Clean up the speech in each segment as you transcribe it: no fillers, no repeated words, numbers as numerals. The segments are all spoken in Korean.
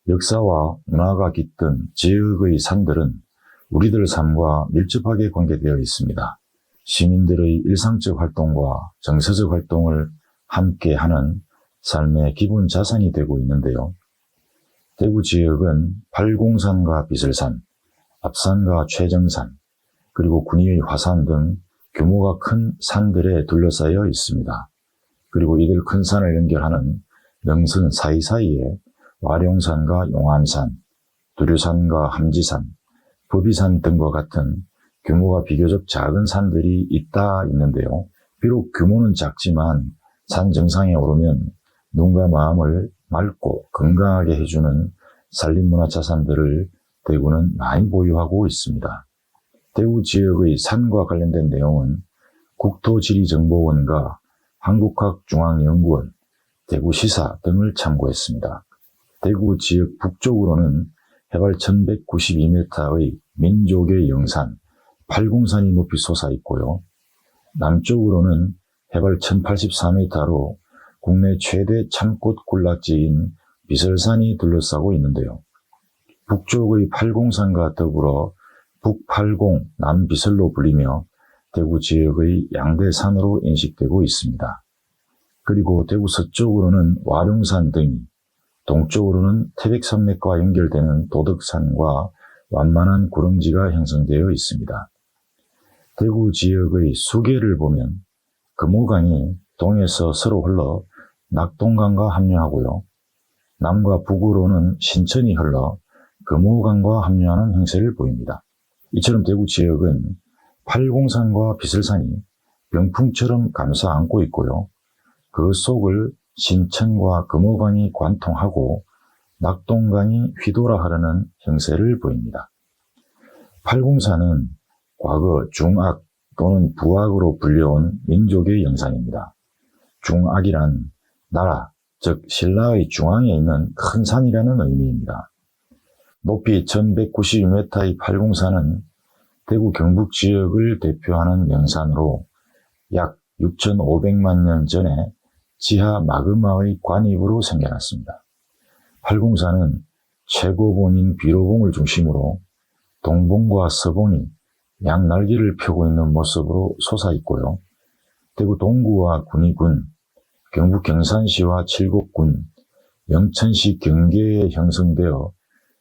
역사와 문화가 깃든 지역의 산들은 우리들 삶과 밀접하게 관계되어 있습니다. 시민들의 일상적 활동과 정서적 활동을 함께하는 삶의 기본 자산이 되고 있는데요. 대구 지역은 팔공산과 비설산, 압산과 최정산, 그리고 군위의 화산 등 규모가 큰 산들에 둘러싸여 있습니다. 그리고 이들 큰 산을 연결하는 능선 사이사이에 와룡산과 용암산, 두류산과 함지산, 법이산 등과 같은 규모가 비교적 작은 산들이 있는데요. 비록 규모는 작지만 산 정상에 오르면 눈과 마음을 맑고 건강하게 해주는 산림문화자산들을 대구는 많이 보유하고 있습니다. 대구 지역의 산과 관련된 내용은 국토지리정보원과 한국학중앙연구원, 대구시사 등을 참고했습니다. 대구 지역 북쪽으로는 해발 1192m의 민족의 영산, 팔공산이 높이 솟아 있고요. 남쪽으로는 해발 1084m로 국내 최대 참꽃 군락지인 비설산이 둘러싸고 있는데요. 북쪽의 팔공산과 더불어 북팔공, 남비설로 불리며 대구 지역의 양대산으로 인식되고 있습니다. 그리고 대구 서쪽으로는 와룡산 등이, 동쪽으로는 태백산맥과 연결되는 도덕산과 완만한 구릉지가 형성되어 있습니다. 대구 지역의 수계를 보면 금호강이 동에서 서로 흘러 낙동강과 합류하고요. 남과 북으로는 신천이 흘러 금호강과 합류하는 형세를 보입니다. 이처럼 대구 지역은 팔공산과 비설산이 병풍처럼 감싸 안고 있고요. 그 속을 신천과 금호강이 관통하고 낙동강이 휘돌아 흐르는 형세를 보입니다. 팔공산은 과거 중악 또는 부악으로 불려온 민족의 영산입니다. 중악이란 나라, 즉 신라의 중앙에 있는 큰 산이라는 의미입니다. 높이 1192m의 팔공산은 대구 경북 지역을 대표하는 명산으로 약 6,500만 년 전에 지하 마그마의 관입으로 생겨났습니다. 팔공산은 최고봉인 비로봉을 중심으로 동봉과 서봉이 양날개를 펴고 있는 모습으로 솟아있고요. 대구 동구와 군위군, 경북 경산시와 칠곡군, 영천시 경계에 형성되어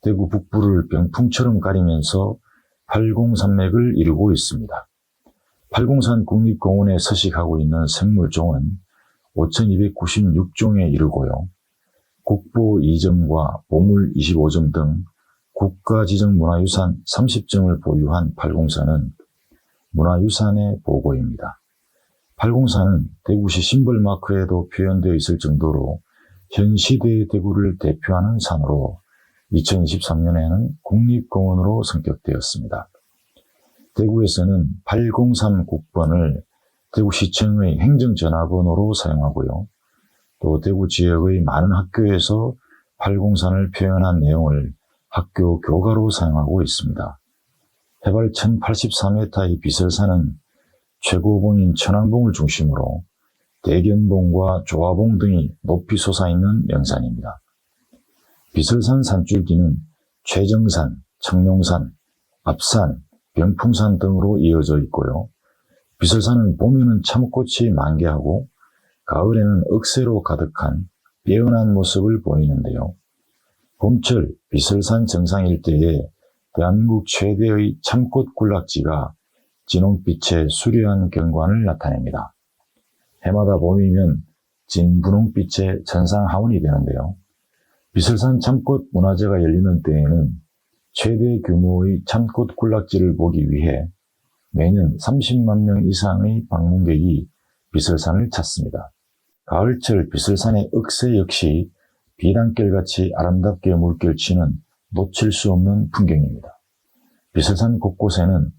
대구 북부를 병풍처럼 가리면서 팔공산맥을 이루고 있습니다. 팔공산 국립공원에 서식하고 있는 생물종은 5,296종에 이르고요. 국보 2점과 보물 25점 등 국가지정문화유산 30점을 보유한 팔공산은 문화유산의 보고입니다. 팔공산은 대구시 심벌마크에도 표현되어 있을 정도로 현 시대의 대구를 대표하는 산으로 2023년에는 국립공원으로 선격되었습니다. 대구에서는 803 국번을 대구시청의 행정전화번호로 사용하고요. 또 대구 지역의 많은 학교에서 팔공산을 표현한 내용을 학교 교과로 사용하고 있습니다. 해발 1084m의 비설산은 최고봉인 천왕봉을 중심으로 대견봉과 조화봉 등이 높이 솟아있는 명산입니다. 비설산 산줄기는 최정산, 청룡산, 압산, 병풍산 등으로 이어져 있고요. 비설산은 봄에는 참꽃이 만개하고 가을에는 억새로 가득한 빼어난 모습을 보이는데요. 봄철 비설산 정상 일대에 대한민국 최대의 참꽃 군락지가 진홍빛의 수려한 경관을 나타냅니다. 해마다 봄이면 진분홍빛의 천상하원이 되는데요. 비설산 참꽃 문화제가 열리는 때에는 최대 규모의 참꽃 군락지를 보기 위해 매년 30만 명 이상의 방문객이 비설산을 찾습니다. 가을철 비설산의 억새 역시 비단결같이 아름답게 물결치는 놓칠 수 없는 풍경입니다. 비설산 곳곳에는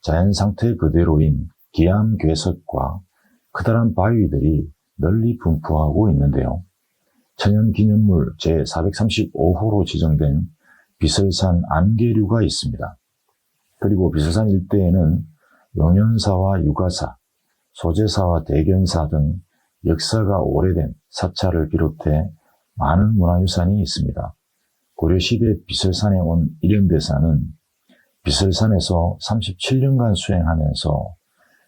자연 상태 그대로인 기암괴석과 커다란 바위들이 널리 분포하고 있는데요. 천연기념물 제435호로 지정된 비설산 안개류가 있습니다. 그리고 비설산 일대에는 용연사와 유가사, 소재사와 대견사 등 역사가 오래된 사찰을 비롯해 많은 문화유산이 있습니다. 고려시대 비설산에 온 이련대사는 비설산에서 37년간 수행하면서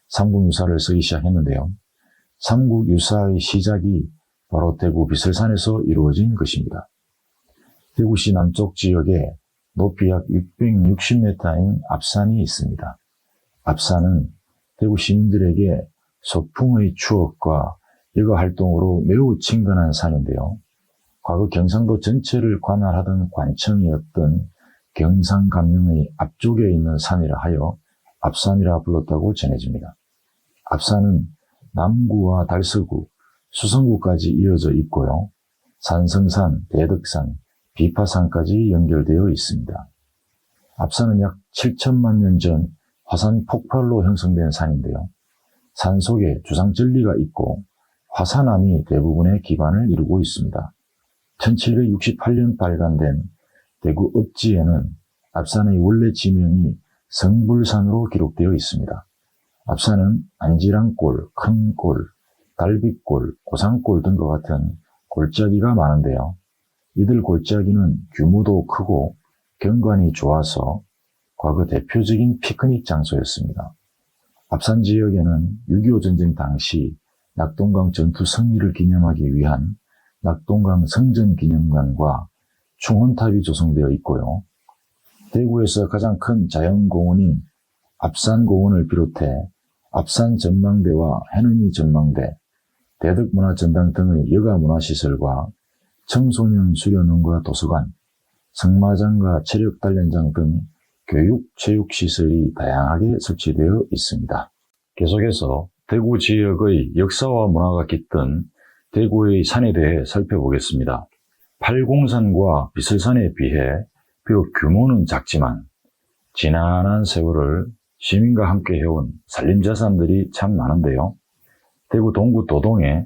삼국유사를 쓰기 시작했는데요. 삼국유사의 시작이 바로 대구 비설산에서 이루어진 것입니다. 대구시 남쪽 지역에 높이 약 660m인 앞산이 있습니다. 앞산은 대구 시민들에게 소풍의 추억과 여가 활동으로 매우 친근한 산인데요. 과거 경상도 전체를 관할하던 관청이었던 경상감령의 앞쪽에 있는 산이라 하여 앞산이라 불렀다고 전해집니다. 앞산은 남구와 달서구, 수성구까지 이어져 있고요. 산성산, 대덕산, 비파산까지 연결되어 있습니다. 앞산은 약 7천만 년 전 화산 폭발로 형성된 산인데요. 산 속에 주상절리가 있고 화산암이 대부분의 기반을 이루고 있습니다. 1768년 발간된 대구 읍지에는 앞산의 원래 지명이 성불산으로 기록되어 있습니다. 앞산은 안지랑골, 큰골, 달빗골, 고상골 등과 같은 골짜기가 많은데요. 이들 골짜기는 규모도 크고 경관이 좋아서 과거 대표적인 피크닉 장소였습니다. 앞산 지역에는 6.25 전쟁 당시 낙동강 전투 승리를 기념하기 위한 낙동강 성전기념관과 충원탑이 조성되어 있고요. 대구에서 가장 큰 자연공원인 앞산공원을 비롯해 앞산전망대와 해넘이 전망대, 대덕문화전당 등의 여가문화시설과 청소년 수련원과 도서관, 승마장과 체력단련장 등 교육, 체육시설이 다양하게 설치되어 있습니다. 계속해서 대구 지역의 역사와 문화가 깃든 대구의 산에 대해 살펴보겠습니다. 팔공산과 비설산에 비해 비록 규모는 작지만 지난한 세월을 시민과 함께 해온 산림자산들이 참 많은데요. 대구 동구 도동에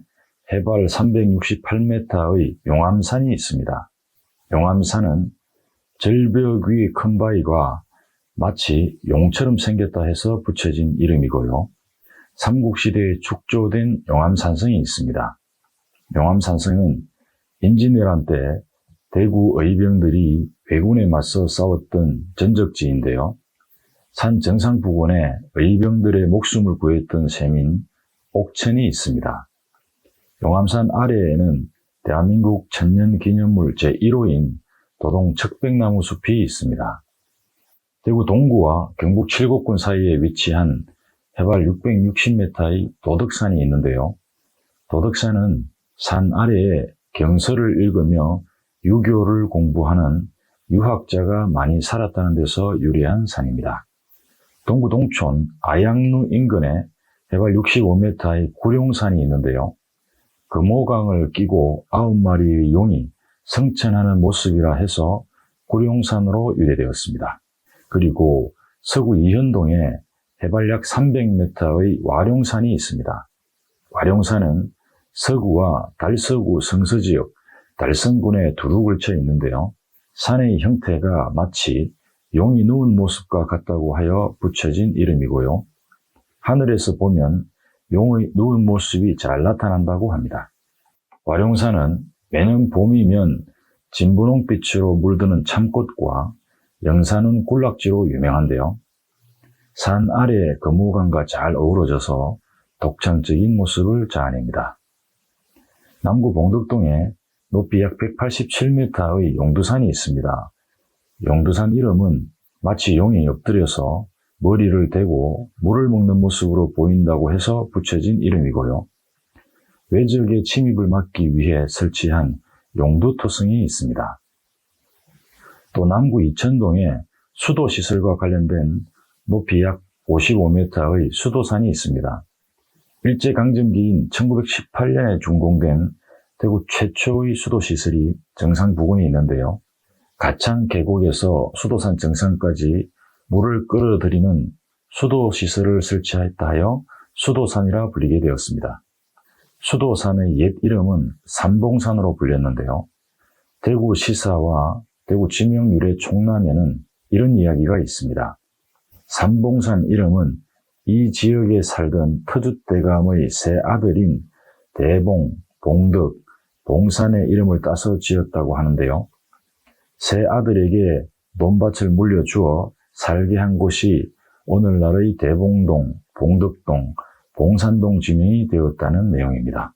해발 368m의 용암산이 있습니다. 용암산은 절벽 위 큰 바위가 마치 용처럼 생겼다 해서 붙여진 이름이고요. 삼국시대에 축조된 용암산성이 있습니다. 용암산성은 임진왜란 때 대구 의병들이 왜군에 맞서 싸웠던 전적지인데요. 산 정상 부근에 의병들의 목숨을 구했던 셈인 옥천이 있습니다. 용암산 아래에는 대한민국 천년기념물 제1호인 도동 척백나무 숲이 있습니다. 대구 동구와 경북 칠곡군 사이에 위치한 해발 660m의 도덕산이 있는데요. 도덕산은 산 아래에 경서를 읽으며 유교를 공부하는 유학자가 많이 살았다는 데서 유래한 산입니다. 동구 동촌 아양루 인근에 해발 65m의 구룡산이 있는데요. 금호강을 끼고 9마리의 용이 성천하는 모습이라 해서 구룡산으로 유래되었습니다. 그리고 서구 이현동에 해발 약 300m의 와룡산이 있습니다. 와룡산은 서구와 달서구 성서지역 달성군에 두루 걸쳐 있는데요. 산의 형태가 마치 용이 누운 모습과 같다고 하여 붙여진 이름이고요. 하늘에서 보면 용의 누운 모습이 잘 나타난다고 합니다. 와룡산은 매년 봄이면 진분홍빛으로 물드는 참꽃과 영산은 군락지로 유명한데요. 산 아래의 금호강과 잘 어우러져서 독창적인 모습을 자아냅니다. 남구 봉덕동에 높이 약 187m의 용두산이 있습니다. 용두산 이름은 마치 용이 엎드려서 머리를 대고 물을 먹는 모습으로 보인다고 해서 붙여진 이름이고요. 외적의 침입을 막기 위해 설치한 용두토성이 있습니다. 또 남구 이천동에 수도시설과 관련된 높이 약 55m의 수도산이 있습니다. 일제강점기인 1918년에 준공된 대구 최초의 수도시설이 정상 부근에 있는데요. 가창 계곡에서 수도산 정상까지 물을 끌어들이는 수도시설을 설치했다 하여 수도산이라 불리게 되었습니다. 수도산의 옛 이름은 삼봉산으로 불렸는데요. 대구 시사와 대구 지명유래 총람에는 이런 이야기가 있습니다. 삼봉산 이름은 이 지역에 살던 터줏대감의 세 아들인 대봉, 봉덕, 봉산의 이름을 따서 지었다고 하는데요. 세 아들에게 논밭을 물려주어 살게 한 곳이 오늘날의 대봉동, 봉덕동, 봉산동 지명이 되었다는 내용입니다.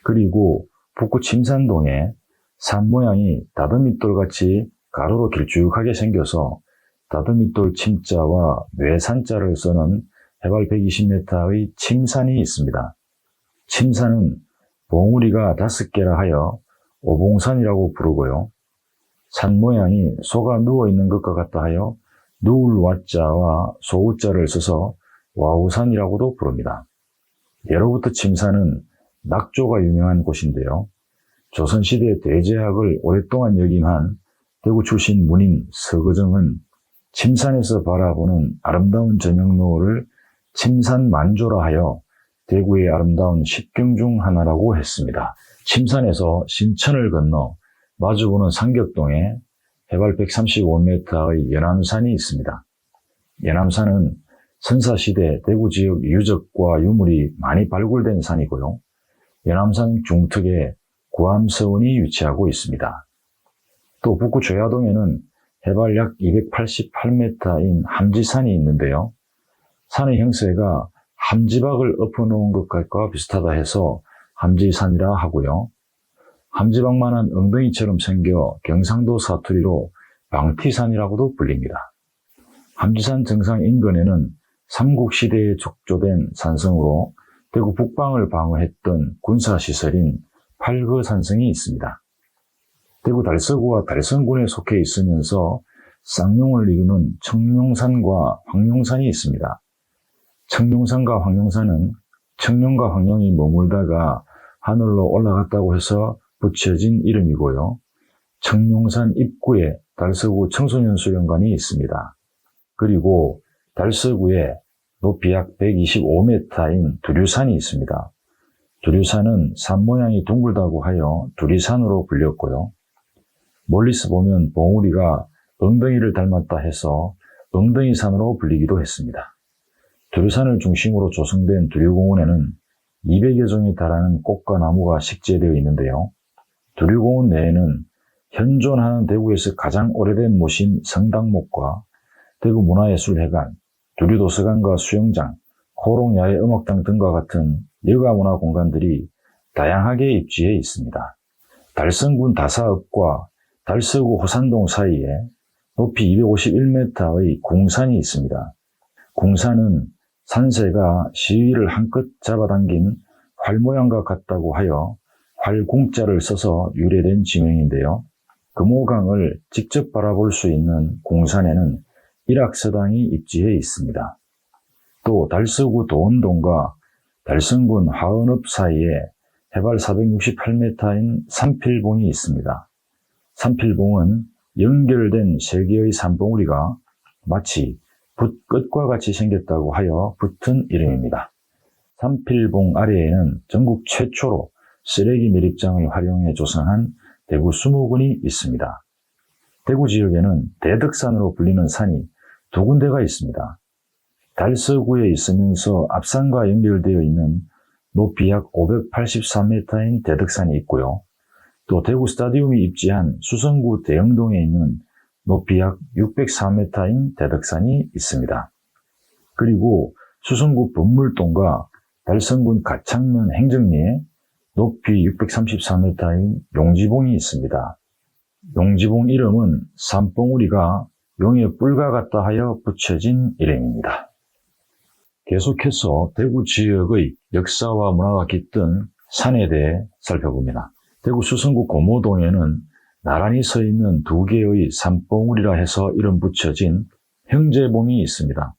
그리고 북구 침산동에 산 모양이 다듬이돌같이 가로로 길쭉하게 생겨서 다듬이돌 침자와 뇌산자를 써는 해발 120m의 침산이 있습니다. 침산은 봉우리가 5개라 하여 오봉산이라고 부르고요. 산 모양이 소가 누워있는 것과 같다 하여 누울 와자와 소우자를 써서 와우산이라고도 부릅니다. 예로부터 침산은 낙조가 유명한 곳인데요. 조선시대 대제학을 오랫동안 역임한 대구 출신 문인 서거정은 침산에서 바라보는 아름다운 저녁노을을 침산만조라 하여 대구의 아름다운 10경 중 하나라고 했습니다. 침산에서 신천을 건너 마주보는 상격동에 해발 135m의 연암산이 있습니다. 연암산은 선사시대 대구 지역 유적과 유물이 많이 발굴된 산이고요. 연암산 중턱에 구암서원이 위치하고 있습니다. 또 북구 조야동에는 해발 약 288m인 함지산이 있는데요. 산의 형세가 함지박을 엎어놓은 것과 비슷하다 해서 함지산이라 하고요. 함지박만한 엉덩이처럼 생겨 경상도 사투리로 방티산이라고도 불립니다. 함지산 정상 인근에는 삼국시대에 족조된 산성으로 대구 북방을 방어했던 군사시설인 팔거산성이 있습니다. 대구 달서구와 달성군에 속해 있으면서 쌍용을 이루는 청룡산과 황룡산이 있습니다. 청룡산과 황룡산은 청룡과 황룡이 머물다가 하늘로 올라갔다고 해서 붙여진 이름이고요. 청룡산 입구에 달서구 청소년 수련관이 있습니다. 그리고 달서구에 높이 약 125m인 두류산이 있습니다. 두류산은 산 모양이 둥글다고 하여 두리산으로 불렸고요. 멀리서 보면 봉우리가 엉덩이를 닮았다 해서 엉덩이산으로 불리기도 했습니다. 두류산을 중심으로 조성된 두류공원에는 200여 종에 달하는 꽃과 나무가 식재되어 있는데요. 두류공원 내에는 현존하는 대구에서 가장 오래된 모신 성당목과 대구문화예술회관, 두류도서관과 수영장, 호롱야외음악당 등과 같은 여가문화 공간들이 다양하게 입지해 있습니다. 달성군 다사읍과 달서구 호산동 사이에 높이 251m의 궁산이 있습니다. 궁산은 산새가 시위를 한껏 잡아당긴 활 모양과 같다고 하여 활궁자를 써서 유래된 지명인데요. 금호강을 직접 바라볼 수 있는 궁산에는 일학서당이 입지해 있습니다. 또 달서구 도원동과 달성군 화은읍 사이에 해발 468m인 삼필봉이 있습니다. 삼필봉은 연결된 세 개의 산봉우리가 마치 붓끝과 같이 생겼다고 하여 붙은 이름입니다. 삼필봉 아래에는 전국 최초로 쓰레기 매립장을 활용해 조성한 대구 수목원이 있습니다. 대구 지역에는 대덕산으로 불리는 산이 두 군데가 있습니다. 달서구에 있으면서 앞산과 연결되어 있는 높이 약 583m인 대덕산이 있고요. 또 대구 스타디움이 입지한 수성구 대영동에 있는 높이 약 604m인 대덕산이 있습니다. 그리고 수성구 범물동과 달성군 가창면 행정리에 높이 634m인 용지봉이 있습니다. 용지봉 이름은 산봉우리가 용의 뿔과 같다 하여 붙여진 이름입니다. 계속해서 대구 지역의 역사와 문화가 깃든 산에 대해 살펴봅니다. 대구 수성구 고모동에는 나란히 서 있는 두 개의 산봉우리라 해서 이름 붙여진 형제봉이 있습니다.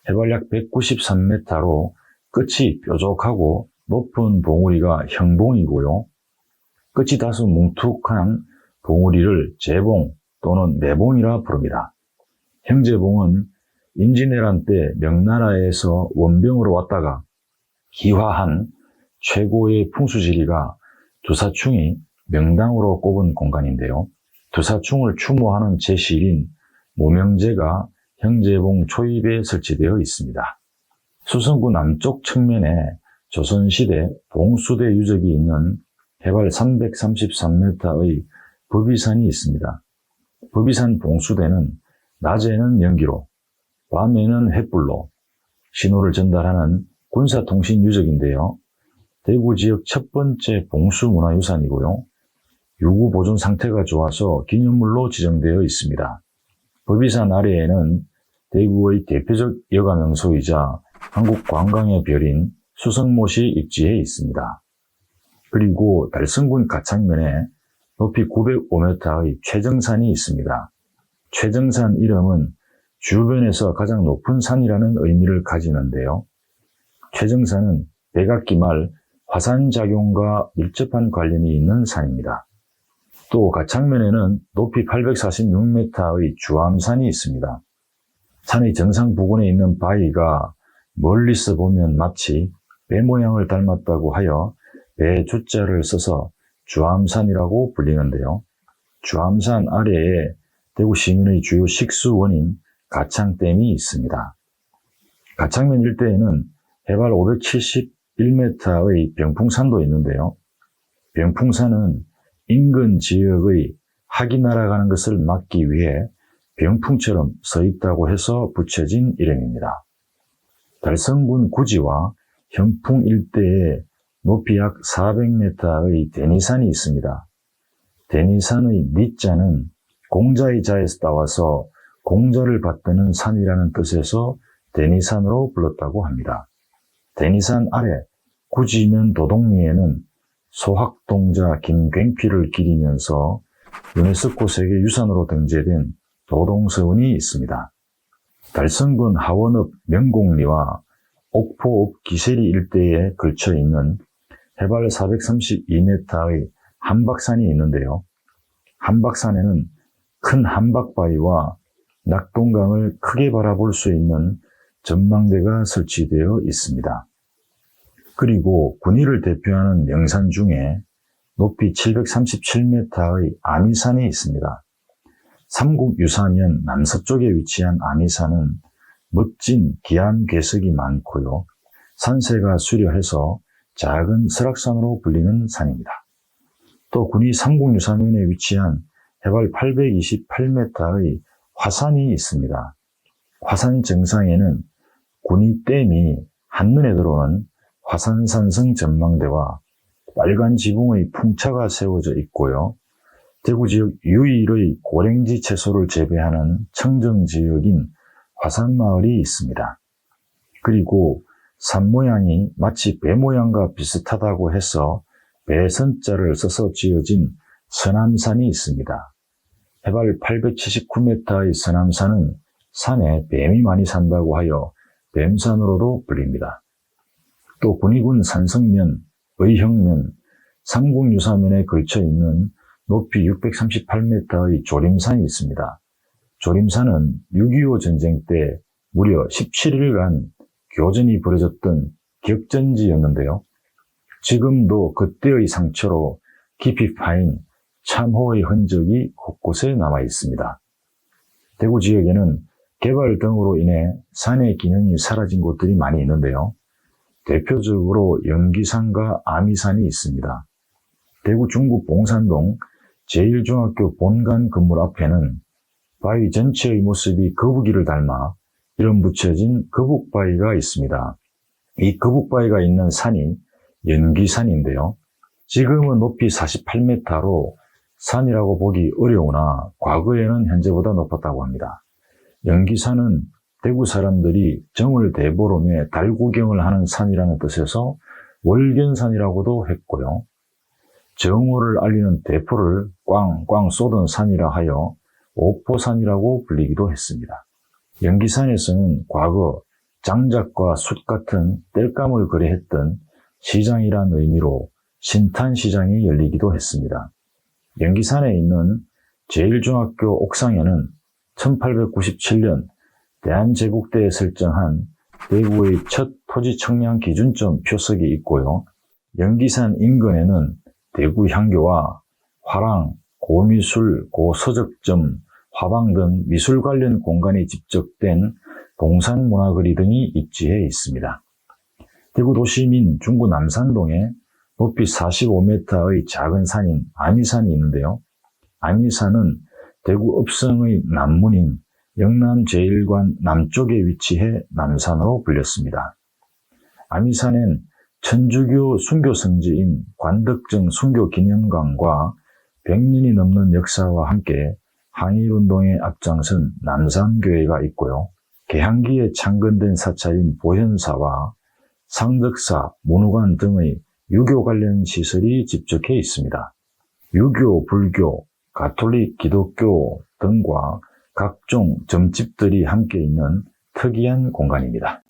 해발 약 193m로 끝이 뾰족하고 높은 봉우리가 형봉이고요. 끝이 다소 뭉툭한 봉우리를 재봉 또는 내봉이라 부릅니다. 형제봉은 임진왜란 때 명나라에서 원병으로 왔다가 기화한 최고의 풍수지리가 두사충이 명당으로 꼽은 공간인데요. 두사충을 추모하는 제시일인 모명제가 형제봉 초입에 설치되어 있습니다. 수성구 남쪽 측면에 조선시대 봉수대 유적이 있는 해발 333m의 법위산이 있습니다. 법위산 봉수대는 낮에는 연기로, 밤에는 횃불로 신호를 전달하는 군사통신 유적인데요. 대구 지역 첫 번째 봉수문화유산이고요. 유구 보존 상태가 좋아서 기념물로 지정되어 있습니다. 법위산 아래에는 대구의 대표적 여가 명소이자 한국 관광의 별인 수성못이 입지해 있습니다. 그리고 달성군 가창면에 높이 905m의 최정산이 있습니다. 최정산 이름은 주변에서 가장 높은 산이라는 의미를 가지는데요. 최정산은 백악기 말 화산작용과 밀접한 관련이 있는 산입니다. 또 가창면에는 높이 846m의 주암산이 있습니다. 산의 정상 부근에 있는 바위가 멀리서 보면 마치 배 모양을 닮았다고 하여 배 주자를 써서 주암산이라고 불리는데요. 주암산 아래에 대구 시민의 주요 식수원인 가창댐이 있습니다. 가창면 일대에는 해발 571m의 병풍산도 있는데요. 병풍산은 인근 지역의 학이 날아가는 것을 막기 위해 병풍처럼 서 있다고 해서 붙여진 이름입니다. 달성군 구지와 현풍 일대에 높이 약 400m의 대니산이 있습니다. 대니산의 니자는 공자의 자에서 따와서 공자를 받드는 산이라는 뜻에서 대니산으로 불렀다고 합니다. 대니산 아래 구지면 도동리에는 소학동자 김굉피를 기리면서 유네스코 세계유산으로 등재된 도동서원이 있습니다. 달성군 하원읍 명곡리와 옥포읍 기세리 일대에 걸쳐 있는 해발 432m의 한박산이 있는데요. 한박산에는 큰 한박바위와 낙동강을 크게 바라볼 수 있는 전망대가 설치되어 있습니다. 그리고 군위를 대표하는 명산 중에 높이 737m의 아미산이 있습니다. 삼국유사면 남서쪽에 위치한 아미산은 멋진 기암괴석이 많고요. 산세가 수려해서 작은 설악산으로 불리는 산입니다. 또 군위 삼국유사면에 위치한 해발 828m의 화산이 있습니다. 화산 정상에는 군위댐이 한눈에 들어오는 화산산성 전망대와 빨간 지붕의 풍차가 세워져 있고요. 대구 지역 유일의 고랭지 채소를 재배하는 청정지역인 화산마을이 있습니다. 그리고 산 모양이 마치 배 모양과 비슷하다고 해서 배선자를 써서 지어진 서남산이 있습니다. 해발 879m의 서남산은 산에 뱀이 많이 산다고 하여 뱀산으로도 불립니다. 또 군위군 산성면, 의형면, 삼국유사면에 걸쳐 있는 높이 638m의 조림산이 있습니다. 조림산은 6.25 전쟁 때 무려 17일간 교전이 벌어졌던 격전지였는데요. 지금도 그때의 상처로 깊이 파인 참호의 흔적이 곳곳에 남아 있습니다. 대구 지역에는 개발 등으로 인해 산의 기능이 사라진 곳들이 많이 있는데요. 대표적으로 연기산과 아미산이 있습니다. 대구 중구 봉산동 제1중학교 본관 건물 앞에는 바위 전체의 모습이 거북이를 닮아 이름 붙여진 거북바위가 있습니다. 이 거북바위가 있는 산이 연기산인데요. 지금은 높이 48m로 산이라고 보기 어려우나 과거에는 현재보다 높았다고 합니다. 연기산은 대구 사람들이 정월 대보름에 달 구경을 하는 산이라는 뜻에서 월견산이라고도 했고요. 정월을 알리는 대포를 꽝꽝 쏟은 산이라 하여 옥포산이라고 불리기도 했습니다. 연기산에서는 과거 장작과 숯 같은 땔감을 거래했던 시장이란 의미로 신탄시장이 열리기도 했습니다. 연기산에 있는 제1중학교 옥상에는 1897년 대한제국대에 설정한 대구의 첫 토지 청량 기준점 표석이 있고요. 연기산 인근에는 대구 향교와 화랑, 고미술, 고서적점, 화방 등 미술 관련 공간이 집적된 동산문화거리 등이 입지해 있습니다. 대구 도시민 중구 남산동에 높이 45m의 작은 산인 아미산이 있는데요. 아미산은 대구 읍성의 남문인 영남제일관 남쪽에 위치해 남산으로 불렸습니다. 아미산엔 천주교 순교성지인 관덕정 순교기념관과 100년이 넘는 역사와 함께 항일운동에 앞장선 남산교회가 있고요. 개항기에 창건된 사찰인 보현사와 상덕사, 문후관 등의 유교 관련 시설이 집적해 있습니다. 유교, 불교, 가톨릭, 기독교 등과 각종 점집들이 함께 있는 특이한 공간입니다.